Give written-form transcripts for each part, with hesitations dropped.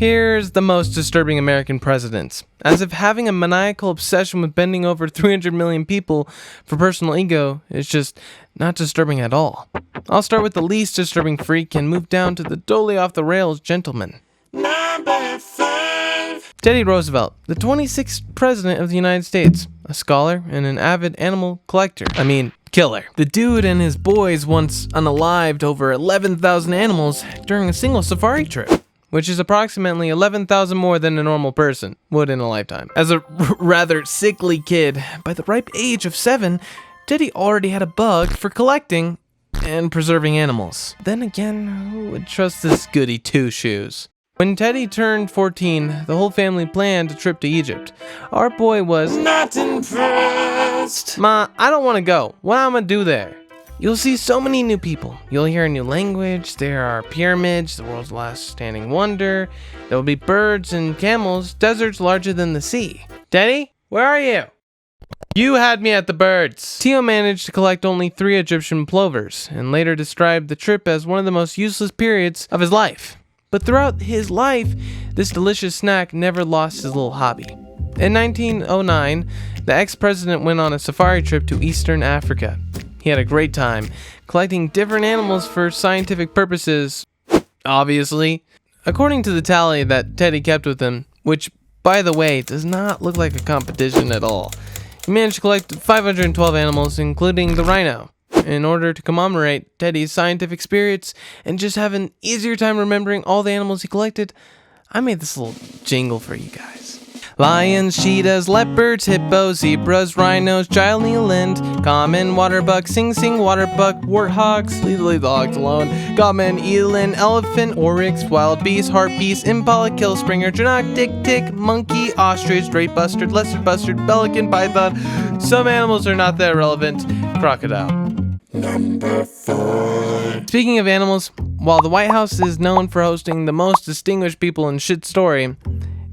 Here's the most disturbing American presidents. As if having a maniacal obsession with bending over 300 million people for personal ego is just not disturbing at all. I'll start with the least disturbing freak and move down to the totally off the rails gentleman. Number 5. Teddy Roosevelt, the 26th president of the United States, a scholar and an avid animal collector. Killer. The dude and his boys once unalived over 11,000 animals during a single safari trip, which is approximately 11,000 more than a normal person would in a lifetime. As a rather sickly kid, by the ripe age of 7, Teddy already had a bug for collecting and preserving animals. Then again, who would trust this goody two-shoes? When Teddy turned 14, the whole family planned a trip to Egypt. Our boy was Not impressed. Ma, I don't want to go. What am I gonna do there? You'll see so many new people. You'll hear a new language. There are pyramids, the world's last standing wonder. There will be birds and camels, deserts larger than the sea. Teddy, where are you? You had me at the birds. Tio managed to collect only 3 Egyptian plovers and later described the trip as one of the most useless periods of his life. But throughout his life, this delicious snack never lost his little hobby. In 1909, the ex-president went on a safari trip to Eastern Africa. He had a great time, collecting different animals for scientific purposes, obviously. According to the tally that Teddy kept with him, which, by the way, does not look like a competition at all, he managed to collect 512 animals, including the rhino. In order to commemorate Teddy's scientific spirits and just have an easier time remembering all the animals he collected, I made this little jingle for you guys. Lions, cheetahs, leopards, hippos, zebras, rhinos, giant eland, common waterbuck, sing-sing waterbuck, warthogs, leave the hogs alone, common eland, elephant, oryx, wild beast, hartebeest, impala, killspringer, chinook, tick, monkey, ostrich, straight bustard, lesser bustard, pelican, python. Some animals are not that relevant. Crocodile. Number 4. Speaking of animals, while the White House is known for hosting the most distinguished people in shit story,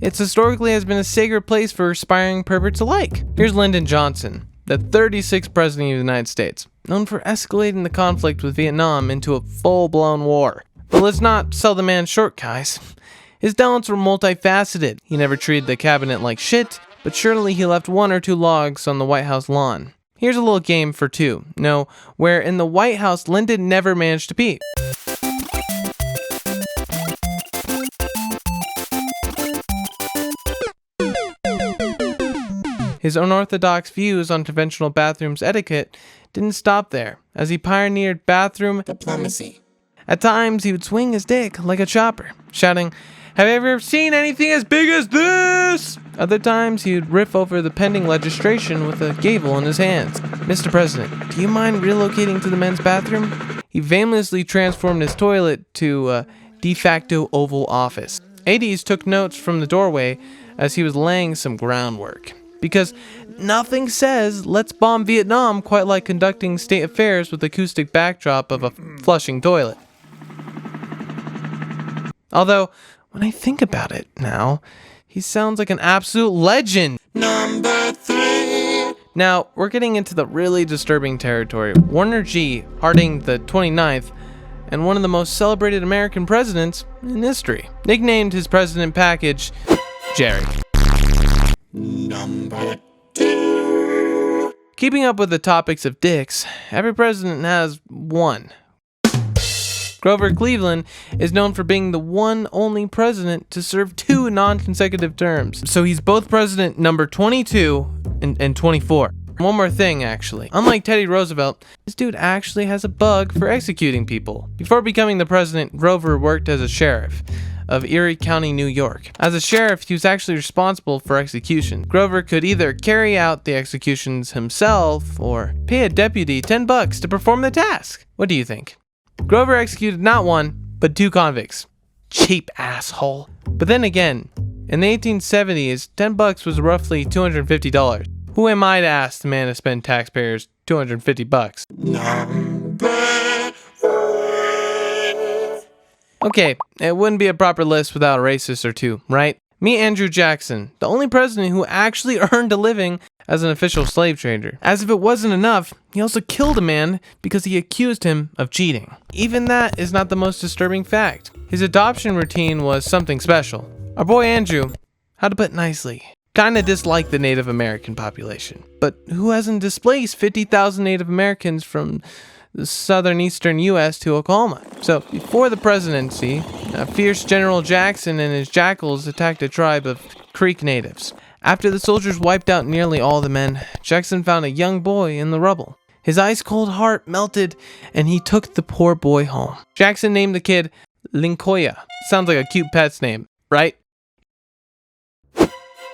it historically has been a sacred place for aspiring perverts alike. Here's Lyndon Johnson, the 36th president of the United States, known for escalating the conflict with Vietnam into a full-blown war. But let's not sell the man short, guys. His talents were multifaceted. He never treated the cabinet like shit, but surely he left 1 or 2 logs on the White House lawn. Here's a little game for 2. No, where in the White House Lyndon never managed to pee. His unorthodox views on conventional bathrooms etiquette didn't stop there, as he pioneered bathroom Diplomacy. At times, he would swing his dick like a chopper, shouting, "Have you ever seen anything as big as this?" Other times, he would riff over the pending legislation with a gavel in his hands. "Mr. President, do you mind relocating to the men's bathroom?" He famously transformed his toilet to a de facto Oval Office. ADs took notes from the doorway as he was laying some groundwork. Because nothing says "let's bomb Vietnam" quite like conducting state affairs with acoustic backdrop of a flushing toilet. Although, when I think about it now, he sounds like an absolute legend. Number 3. Now, we're getting into the really disturbing territory. Warner G. Harding the 29th, and one of the most celebrated American presidents in history, nicknamed his president package Jerry. Number 2. Keeping up with the topics of dicks, every president has one. Grover Cleveland is known for being the one only president to serve 2 non-consecutive terms. So he's both president number 22 and 24. One more thing, actually. Unlike Teddy Roosevelt, this dude actually has a bug for executing people. Before becoming the president, Grover worked as a sheriff of Erie County, New York. As a sheriff, he was actually responsible for execution. Grover could either carry out the executions himself or pay a deputy $10 to perform the task. What do you think? Grover executed not 1, but 2 convicts. Cheap asshole. But then again, in the 1870s, $10 was roughly $250. Who am I to ask the man to spend taxpayers $250? Number 1. Okay, it wouldn't be a proper list without a racist or 2, right? Meet Andrew Jackson, the only president who actually earned a living as an official slave trader. As if it wasn't enough, he also killed a man because he accused him of cheating. Even that is not the most disturbing fact. His adoption routine was something special. Our boy Andrew, how to put it nicely, kinda disliked the Native American population. But who hasn't displaced 50,000 Native Americans from the southern eastern U.S. to Oklahoma? So, before the presidency, a fierce General Jackson and his jackals attacked a tribe of Creek natives. After the soldiers wiped out nearly all the men, Jackson found a young boy in the rubble. His ice-cold heart melted, and he took the poor boy home. Jackson named the kid Linkoya. Sounds like a cute pet's name, right?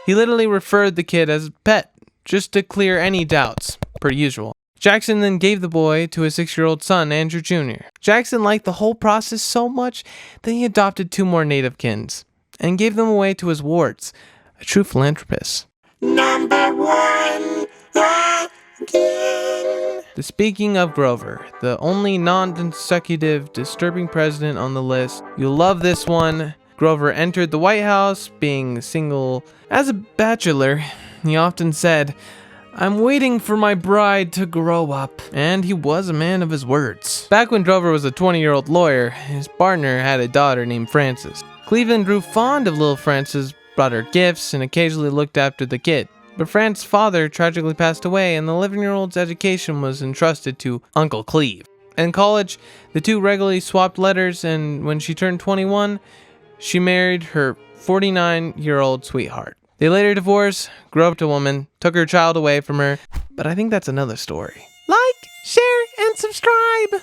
He literally referred the kid as a pet, just to clear any doubts, per usual. Jackson then gave the boy to his 6-year-old son, Andrew Jr. Jackson liked the whole process so much that he adopted 2 more native kins, and gave them away to his wards, a true philanthropist. Number 1 again. Speaking of Grover, the only non-consecutive disturbing president on the list. You'll love this one. Grover entered the White House being single. As a bachelor, he often said, "I'm waiting for my bride to grow up." And he was a man of his words. Back when Grover was a 20-year-old lawyer, his partner had a daughter named Frances. Cleveland grew fond of little Frances, brought her gifts, and occasionally looked after the kid. But Frances' father tragically passed away, and the 11-year-old's education was entrusted to Uncle Cleve. In college, the two regularly swapped letters, and when she turned 21, she married her 49-year-old sweetheart. They later divorced, grew up to a woman, took her child away from her, but I think that's another story. Like, share, and subscribe!